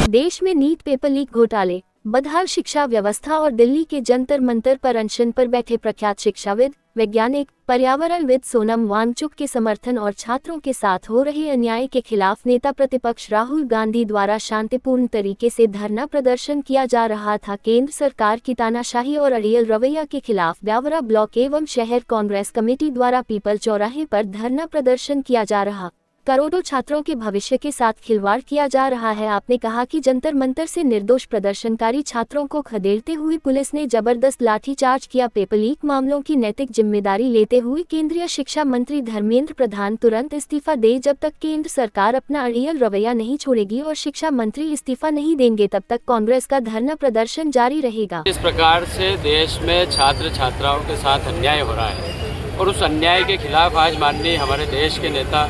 देश में NEET paper leak घोटाले, बदहाल शिक्षा व्यवस्था और दिल्ली के जंतर मंतर पर अनशन पर बैठे प्रख्यात शिक्षाविद, वैज्ञानिक, पर्यावरणविद सोनम वांगचुक के समर्थन और छात्रों के साथ हो रहे अन्याय के खिलाफ नेता प्रतिपक्ष राहुल गांधी द्वारा शांतिपूर्ण तरीके से धरना प्रदर्शन किया जा रहा था। केंद्र सरकार की तानाशाही और अड़ियल रवैया के खिलाफ ब्यावरा ब्लॉक एवं शहर कांग्रेस कमेटी द्वारा पीपल चौराहे पर धरना प्रदर्शन किया जा रहा। करोड़ों छात्रों के भविष्य के साथ खिलवाड़ किया जा रहा है। आपने कहा कि जंतर मंतर से निर्दोष प्रदर्शनकारी छात्रों को खदेड़ते हुए पुलिस ने जबरदस्त लाठीचार्ज किया। पेपर लीक मामलों की नैतिक जिम्मेदारी लेते हुए केंद्रीय शिक्षा मंत्री धर्मेंद्र प्रधान तुरंत इस्तीफा दे। जब तक केंद्र सरकार अपना अड़ियल रवैया नहीं छोड़ेगी और शिक्षा मंत्री इस्तीफा नहीं देंगे तब तक कांग्रेस का धरना प्रदर्शन जारी रहेगा। इस प्रकार से देश में छात्र छात्राओं के साथ अन्याय हो रहा है और उस अन्याय के खिलाफ आज माननीय हमारे देश के नेता,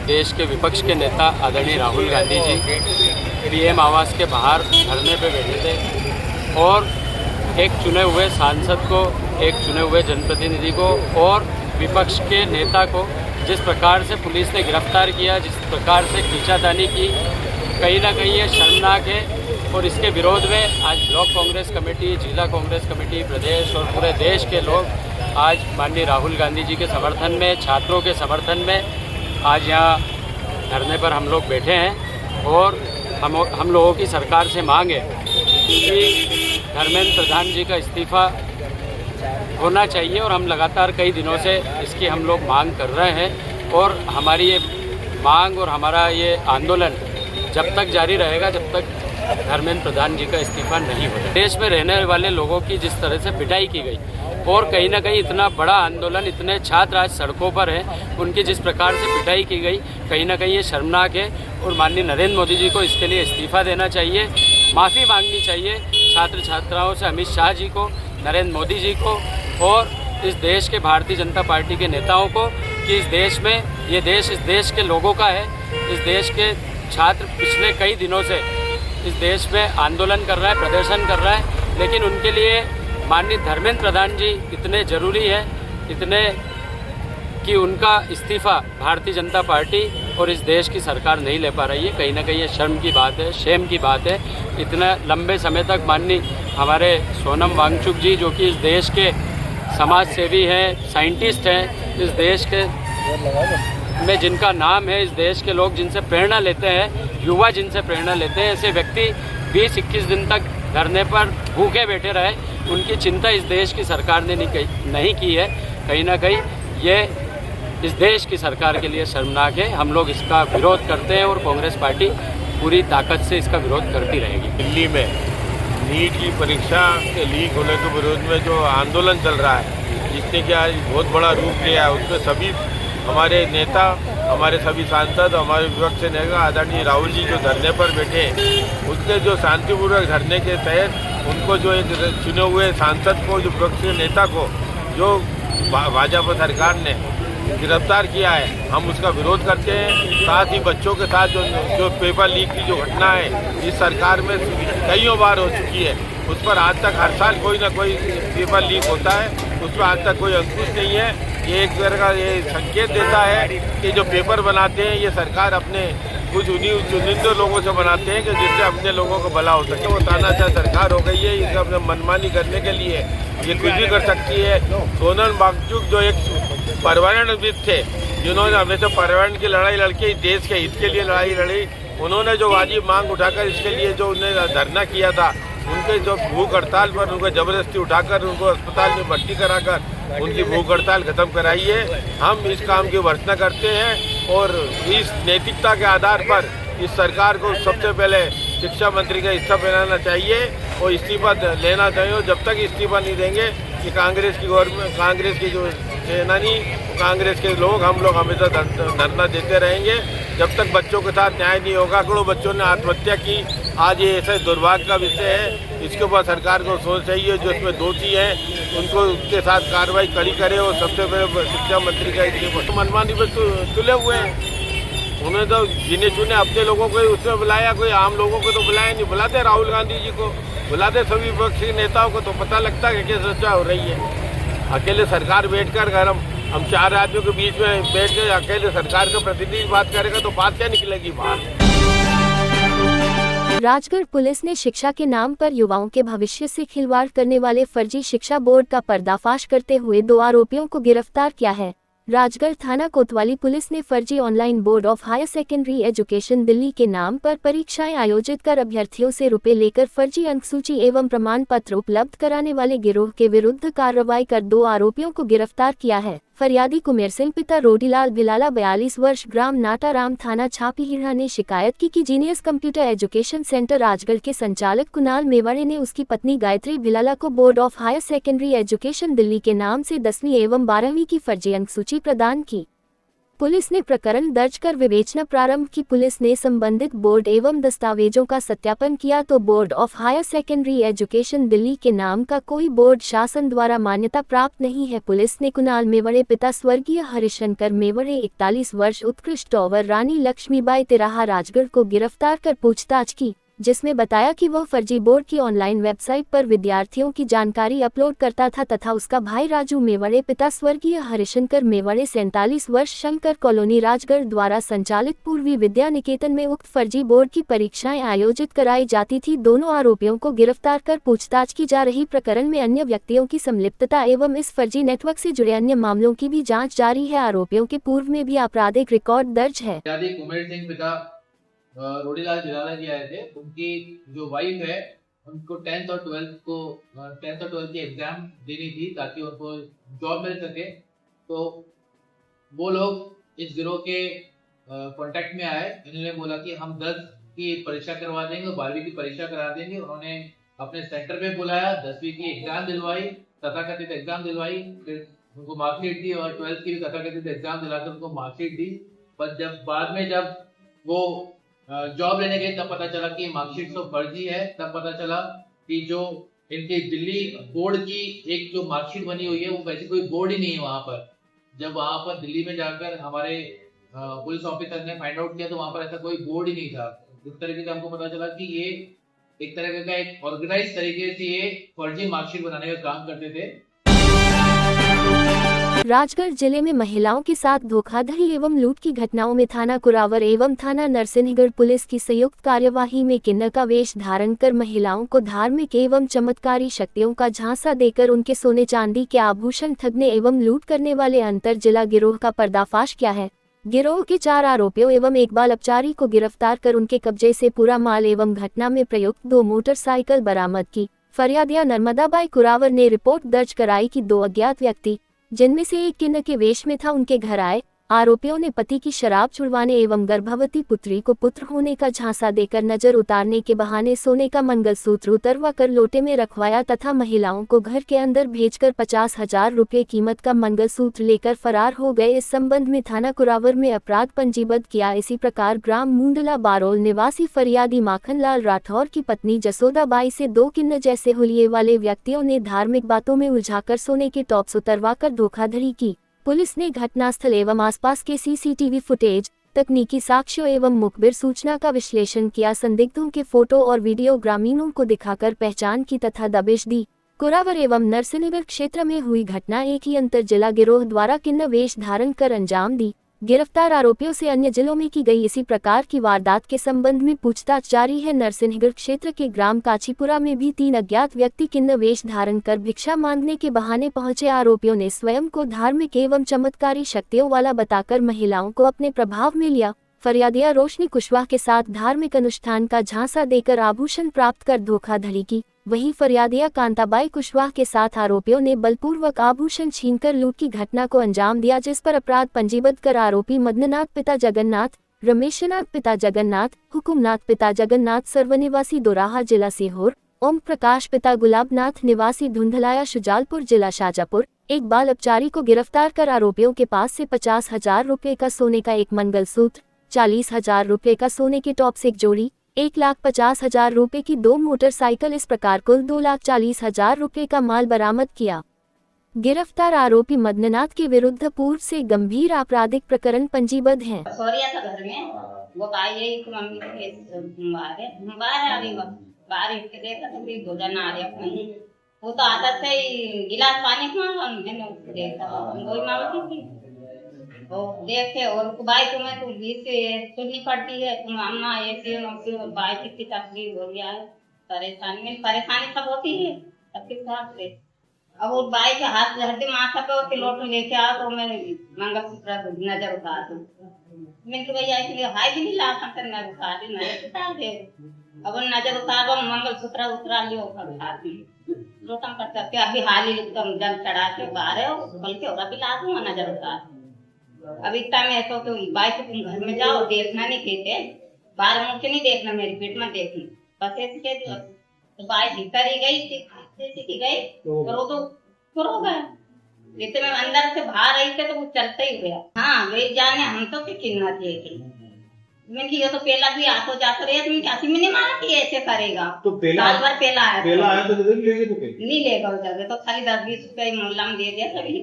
देश के विपक्ष के नेता आदरणीय राहुल गांधी जी पीएम आवास के बाहर धरने पे बैठे थे और एक चुने हुए सांसद को, एक चुने हुए जनप्रतिनिधि को और विपक्ष के नेता को जिस प्रकार से पुलिस ने गिरफ्तार किया, जिस प्रकार से खींचातानी की, कहीं ना कहीं ये शर्मनाक है। और इसके विरोध में आज ब्लॉक कांग्रेस कमेटी, जिला कांग्रेस कमेटी, प्रदेश और पूरे देश के लोग आज माननीय राहुल गांधी जी के समर्थन में, छात्रों के समर्थन में आज यहाँ धरने पर हम लोग बैठे हैं। और हम लोगों की सरकार से मांग है कि धर्मेंद्र प्रधान जी का इस्तीफ़ा होना चाहिए और हम लगातार कई दिनों से इसकी हम लोग मांग कर रहे हैं। और हमारी ये मांग और हमारा ये आंदोलन जब तक जारी रहेगा जब तक धर्मेंद्र प्रधान जी का इस्तीफा नहीं होता। देश में रहने वाले लोगों की जिस तरह से पिटाई की गई और कहीं ना कहीं इतना बड़ा आंदोलन, इतने छात्र आज सड़कों पर हैं, उनकी जिस प्रकार से पिटाई की गई, कहीं ना कहीं ये शर्मनाक है। और माननीय नरेंद्र मोदी जी को इसके लिए इस्तीफा देना चाहिए, माफ़ी मांगनी चाहिए छात्र छात्राओं से, अमित शाह जी को, नरेंद्र मोदी जी को और इस देश के भारतीय जनता पार्टी के नेताओं को कि इस देश में, ये देश इस देश के लोगों का है। इस देश के छात्र पिछले कई दिनों से इस देश में आंदोलन कर रहा है, प्रदर्शन कर रहा है, लेकिन उनके लिए माननीय धर्मेंद्र प्रधान जी इतने ज़रूरी है, इतने कि उनका इस्तीफ़ा भारतीय जनता पार्टी और इस देश की सरकार नहीं ले पा रही है। कहीं ना कहीं ये शर्म की बात है, शेम की बात है। इतना लंबे समय तक माननीय हमारे सोनम वांगचुक जी, जो कि इस देश के समाज सेवी हैं, साइंटिस्ट हैं, इस देश के में जिनका नाम है, इस देश के लोग जिनसे प्रेरणा लेते हैं, युवा जिनसे प्रेरणा लेते हैं, ऐसे व्यक्ति 20-21 दिन तक धरने पर भूखे बैठे रहे। उनकी चिंता इस देश की सरकार ने नहीं की है। कहीं ना कहीं ये इस देश की सरकार के लिए शर्मनाक है। हम लोग इसका विरोध करते हैं और कांग्रेस पार्टी पूरी ताकत से इसका विरोध करती रहेगी। दिल्ली में नीट की परीक्षा के लीक होने के विरोध में जो आंदोलन चल रहा है, जिसने कि आज बहुत बड़ा रूप लिया है, उसमें सभी हमारे नेता, हमारे सभी सांसद, हमारे विपक्ष से नेता आदरणीय राहुल जी जो धरने पर बैठे, उसके जो शांतिपूर्वक धरने के तहत उनको जो एक चुने हुए सांसद को, जो विपक्ष के नेता को जो भाजपा सरकार ने गिरफ्तार किया है, हम उसका विरोध करते हैं। साथ ही बच्चों के साथ जो पेपर लीक की जो घटना है इस सरकार में कईयों बार हो चुकी है, उस पर आज तक हर साल कोई ना कोई पेपर लीक होता है, उस पर आज तक कोई अंकुश नहीं है। ये एक तरह का ये संकेत देता है कि जो पेपर बनाते हैं ये सरकार अपने कुछ उन्हीं चुनिंदे लोगों से बनाते हैं कि जिससे अपने लोगों को भला हो सके। वो तानाशाह सरकार हो गई है, इसे अपने मनमानी करने के लिए ये कुछ भी कर सकती है। सोनम वांगचुक जो एक पर्यावरणविद थे, जिन्होंने हमेशा पर्यावरण की लड़ाई लड़के देश के हित के लिए लड़ाई लड़ी, उन्होंने जो वाजिब मांग उठाकर इसके लिए जो उन्होंने धरना किया था, उनके जो भूख हड़ताल पर उनको ज़बरदस्ती उठाकर उनको अस्पताल में भर्ती कराकर उनकी भूख हड़ताल खत्म कराई है। हम इस काम की भर्त्सना करते हैं और इस नैतिकता के आधार पर इस सरकार को सबसे पहले शिक्षा मंत्री का इस्तीफा बनाना चाहिए और इस्तीफा लेना चाहिए। और जब तक इस्तीफा नहीं देंगे कि कांग्रेस की गवर्नमेंट, कांग्रेस की जो सेनानी, कांग्रेस के लोग, हम लोग हमेशा धरना देते रहेंगे जब तक बच्चों के साथ न्याय नहीं होगा। करोड़ों बच्चों ने आत्महत्या की, आज ये ऐसे दुर्भाग्य का विषय है। इसके ऊपर सरकार को सोचना चाहिए, जो इसमें दोषी हैं उनको उनके साथ कार्रवाई कड़ी करे और सबसे पहले शिक्षा मंत्री का इस्तीफा। मनमानी पर तुले हुए हैं, उन्होंने तो गिने चुने अपने लोगों को ही उसमें बुलाया, कोई आम लोगों को तो बुलाया नहीं। बुलाते राहुल गांधी जी को, बुलाते सभी विपक्ष के नेताओं को, तो पता लगता है कि चर्चा हो रही है। अकेले सरकार बैठकर अगर हम 4 आदमियों के बीच में बैठ के अकेले सरकार के प्रतिनिधि बात करेगा तो बात क्या निकलेगी बाहर। राजगढ़ पुलिस ने शिक्षा के नाम पर युवाओं के भविष्य से खिलवाड़ करने वाले फर्जी शिक्षा बोर्ड का पर्दाफाश करते हुए 2 आरोपियों को गिरफ्तार किया है। राजगढ़ थाना कोतवाली पुलिस ने फर्जी online board of higher secondary education Delhi के नाम पर परीक्षाएं आयोजित कर अभ्यर्थियों से रुपए लेकर फर्जी अंकसूची एवं प्रमाण पत्र उपलब्ध कराने वाले गिरोह के विरुद्ध कार्रवाई कर 2 आरोपियों को गिरफ्तार किया है। फरियादी कुमेर सिंह पिता रोडीलाल भिलाला 42 वर्ष ग्राम नाटाराम थाना छापीहीरा ने शिकायत की कि genius computer education centre Rajgarh के संचालक कुणाल मेवाड़े ने उसकी पत्नी गायत्री भिलाला को board of higher secondary education Delhi के नाम से 10वीं एवं 12वीं की फर्जी अंकसूची प्रदान की। पुलिस ने प्रकरण दर्ज कर विवेचना प्रारंभ की। पुलिस ने संबंधित बोर्ड एवं दस्तावेजों का सत्यापन किया तो board of higher secondary education Delhi के नाम का कोई बोर्ड शासन द्वारा मान्यता प्राप्त नहीं है। पुलिस ने कुणाल मेवाड़े पिता स्वर्गीय हरिशंकर मेवाड़े 41 वर्ष उत्कृष्ट टॉवर रानी लक्ष्मीबाई तिराहा राजगढ़ को गिरफ्तार कर पूछताछ की, जिसमें बताया कि वह फर्जी बोर्ड की ऑनलाइन वेबसाइट पर विद्यार्थियों की जानकारी अपलोड करता था तथा उसका भाई राजू मेवाड़े पिता स्वर्गीय हरिशंकर मेवाड़े 47 वर्ष शंकर कॉलोनी राजगढ़ द्वारा संचालित पूर्वी विद्या निकेतन में उक्त फर्जी बोर्ड की परीक्षाएं आयोजित कराई जाती थी। दोनों आरोपियों को गिरफ्तार कर पूछताछ की जा रही। प्रकरण में अन्य व्यक्तियों की संलिप्तता एवं इस फर्जी नेटवर्क से जुड़े अन्य मामलों की भी जाँच जारी है। आरोपियों के पूर्व में भी आपराधिक रिकॉर्ड दर्ज है। रोडीलाल भिलाला जी आए थे। उनकी जो वाइफ है उनको 10th और 12th की एग्जाम देनी थी ताकि उनको जॉब मिल सके। तो वो लोग इस गिरोह के कांटेक्ट में आए। इन्होंने बोला कि हम 10 की परीक्षा करवा देंगे, 12वीं की परीक्षा करा देंगे। उन्होंने अपने सेंटर पे बुलाया, 10वीं की एग्जाम दिलवाई, तथाकथित एग्जाम दिलवाई, फिर उनको मार्कशीट दी और 12th की भी तथाकथित एग्जाम दिलाकर उनको मार्कशीट दी। पर जब बाद में जब वो जॉब लेने गए तब पता चला कि मार्कशीट तो फर्जी है। तब पता चला कि जो इनके दिल्ली बोर्ड की एक जो मार्कशीट बनी हुई है वो वैसे कोई बोर्ड ही नहीं है वहां पर। जब वहां पर दिल्ली में जाकर हमारे पुलिस ऑफिसर ने फाइंड आउट किया तो वहां पर ऐसा कोई बोर्ड ही नहीं था। इस तरीके से हमको पता चला कि ये एक तरह का एक ऑर्गेनाइज तरीके से ये फर्जी मार्कशीट बनाने का काम करते थे। राजगढ़ जिले में महिलाओं के साथ धोखाधड़ी एवं लूट की घटनाओं में थाना कुरावर एवं थाना नरसिंहगढ़ पुलिस की संयुक्त कार्यवाही में किन्नर का वेश धारण कर महिलाओं को धार्मिक एवं चमत्कारी शक्तियों का झांसा देकर उनके सोने चांदी के आभूषण ठगने एवं लूट करने वाले अंतर जिला गिरोह का पर्दाफाश किया है। गिरोह के 4 आरोपियों एवं एक बाल अपचारी को गिरफ्तार कर उनके कब्जे से पूरा माल एवं घटना में प्रयुक्त 2 मोटरसाइकिल बरामद की। फरियादिया नर्मदाबाई कुरावर ने रिपोर्ट दर्ज कराई कि 2 अज्ञात व्यक्ति, जिनमें से एक किन्नर के वेश में था, उनके घर आए। आरोपियों ने पति की शराब छुड़वाने एवं गर्भवती पुत्री को पुत्र होने का झांसा देकर नजर उतारने के बहाने सोने का मंगलसूत्र उतरवा कर लोटे में रखवाया तथा महिलाओं को घर के अंदर भेजकर 50,000 रुपये कीमत का मंगलसूत्र लेकर फरार हो गए। इस संबंध में थाना कुरावर में अपराध पंजीबद्ध किया। इसी प्रकार ग्राम मुंडला बारोल निवासी फरियादी माखनलाल राठौर की पत्नी जसोदाबाई से 2 किन्नर जैसे हुलिये वाले व्यक्तियों ने धार्मिक बातों में उलझाकर सोने के टॉप्स उतरवा कर धोखाधड़ी की। पुलिस ने घटनास्थल एवं आसपास के सीसीटीवी फुटेज, तकनीकी साक्ष्यों एवं मुखबिर सूचना का विश्लेषण किया। संदिग्धों के फोटो और वीडियो ग्रामीणों को दिखाकर पहचान की तथा दबिश दी। कुरावर एवं नरसिंहगढ़ क्षेत्र में हुई घटना एक ही अंतर जिला गिरोह द्वारा किन्नर वेश धारण कर अंजाम दी। गिरफ्तार आरोपियों से अन्य जिलों में की गई इसी प्रकार की वारदात के संबंध में पूछताछ जारी है। नरसिंहगढ़ क्षेत्र के ग्राम काचीपुरा में भी 3 अज्ञात व्यक्ति किन्नर वेश धारण कर भिक्षा मांगने के बहाने पहुंचे। आरोपियों ने स्वयं को धार्मिक एवं चमत्कारी शक्तियों वाला बताकर महिलाओं को अपने प्रभाव में लिया। फरियादिया रोशनी कुशवाहा के साथ धार्मिक अनुष्ठान का झांसा देकर आभूषण प्राप्त कर धोखाधड़ी की। वहीं फरियादिया कांताबाई कुशवाहा के साथ आरोपियों ने बलपूर्वक आभूषण छीनकर लूट की घटना को अंजाम दिया, जिस पर अपराध पंजीबद्ध कर आरोपी मदननाथ पिता जगन्नाथ, रमेशनाथ पिता जगन्नाथ, हुकुमनाथ पिता जगन्नाथ सर्वनिवासी दोराहा जिला सीहोर, ओम प्रकाश पिता गुलाबनाथ निवासी धुंधलाया शुजालपुर जिला शाजापुर, एक बाल अपचारी को गिरफ्तार कर आरोपियों के पास से 50,000 रुपये का सोने का एक मंगलसूत्र, 40,000 रुपये का सोने के टॉप्स एक जोड़ी, 1,50,000 रुपये की 2 मोटरसाइकिल, इस प्रकार कुल 2,40,000 रुपये का माल बरामद किया। गिरफ्तार आरोपी मदननाथ के विरुद्ध पूर्व से गंभीर आपराधिक प्रकरण पंजीबद्ध हैं। सोरिया था घर में, वो आई कि मम्मी बाहर के देखा तो फिर 2 जन आ रहे। वो तो आता से गिलास पानी था, मैंने देखा वही मांगती थी। और देखे और भाई तुम्हें तो बीच से सुननी पड़ती है, तुम अम्मा ऐसे भाई कितनी तकलीफ हो गया है, परेशानी सब होती है सबके हिसाब से। अब वो भाई के हाथ हड्डी माथा पे उसके लोटो लेके आओ तो मैं मंगलसूत्र नजर उतार दूं। मैंने भैया इसलिए हाई भी नहीं ला सकते, मैं उतार दी नजर उतार दे। अब नजर उतारो मंगलसूत्र उतरा लियो उठाती लोटम कर सकते अभी हाल ही एकदम जल चढ़ा के बाहर है बल्कि और अभी ला दूंगा नजर उतार। अब इतना में ऐसा तो भाई से तुम घर में जाओ देखना नहीं कहते, बाहर मुड़ के नहीं देखना, मेरी पेट में देखना बस ऐसे कह दियो। तो भाई भीतर ही गई सीखी गई तो तो शुरू हो गया, इतने में अंदर से बाहर आई थे तो वो चलता ही गया। हाँ वे जाने हम तो चिन्ह थे मैंने ये तो पहला भी आतो जातो रहे तुम क्या में नहीं मारा कि ऐसे करेगा तो पहला आया तो नहीं लेगा उधर तो खाली 10-20 रुपये मोहल्ला में दे दिया सभी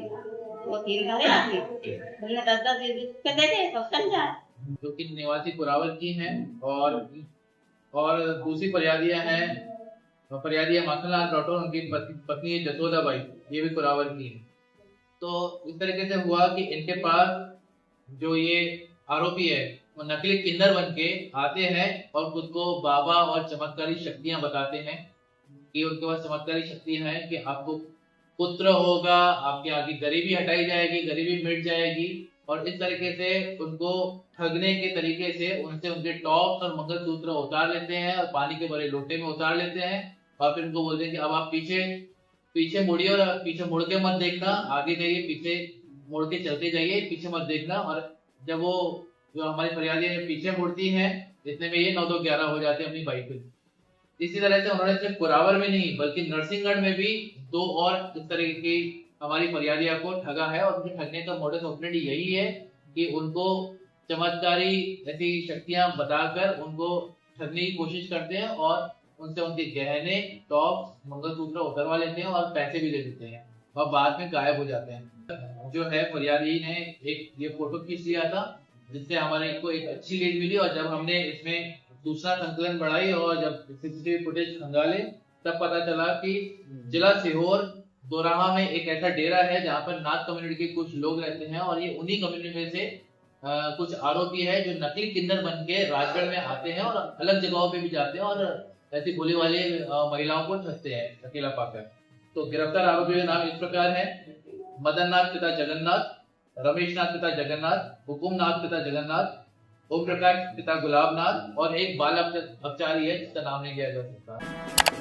वो 3 घरे आती 10-10 रुपये दे दे तो चल जाए। जो कि निवासी कुरावल की हैं और दूसरी फरियादियां हैं फरियादिया माखनलाल राठौर, उनकी पत्नी है जसोदा बाई, ये भी कुरावल की है। तो इस तरीके से हुआ कि इनके पास जो ये आरोपी है वो नकली किन्नर बन के आते हैं और खुद को बाबा और चमत्कारी शक्तियां बताते हैं कि उनके पास चमत्कारी शक्तियां हैं कि आपको पुत्र होगा, आपके आगे गरीबी हटाई जाएगी, गरीबी मिट जाएगी। और इस तरीके से उनको ठगने के तरीके से उनसे उनके टॉप्स और मंगलसूत्र उतार लेते हैं और पानी के बड़े लोटे में उतार लेते हैं और फिर उनको बोलते हैं कि अब आप पीछे मुड़िए और पीछे मुड़ के मत देखना, आगे जाइए, पीछे मुड़ के चलते जाइए, पीछे मत देखना। और जब वो जो हमारी फरियादी पीछे मुड़ती हैं इतने में ये 9-2-11 हो जाते हैं अपनी बाइक पे। इसी तरह से उन्होंने सिर्फ कुरावल में नहीं बल्कि नरसिंहगढ़ में भी 2 और इस तरह की हमारी फरियादिया को ठगा है। और उनके ठगने का मोडस ऑपरेंडी यही है कि उनको चमत्कारी ऐसी शक्तियां बताकर उनको ठगने की कोशिश करते हैं और उनसे उनके गहने, टॉप्स, मंगलसूत्र उतरवा लेते हैं और पैसे भी दे देते हैं और बाद में गायब हो जाते हैं। जो है फरियादी ने एक ये फोटो खींच लिया था जिससे हमारे को एक अच्छी लीड मिली और जब हमने इसमें दूसरा संकलन बढ़ाई और जब सीसीटीवी फुटेज खंगाले तब पता चला कि जिला सीहोर दोराहा में एक ऐसा डेरा है जहाँ पर नाथ कम्युनिटी के कुछ लोग रहते हैं और ये उन्हीं कम्युनिटी में से कुछ आरोपी है जो नकली किन्नर बन के राजगढ़ में आते हैं और अलग जगहों पे भी जाते हैं और ऐसी बोली वाली महिलाओं को ठगते हैं अकेला पाकर। तो गिरफ्तार आरोपियों के नाम इस प्रकार है: मदन नाथ पिता जगन्नाथ, रमेश नाथ पिता जगन्नाथ, हुकुम नाथ पिता जगन्नाथ, ओम प्रकाश पिता गुलाब नाथ और एक बाल अपचारी है जिसका नाम नहीं लिया जा सकता।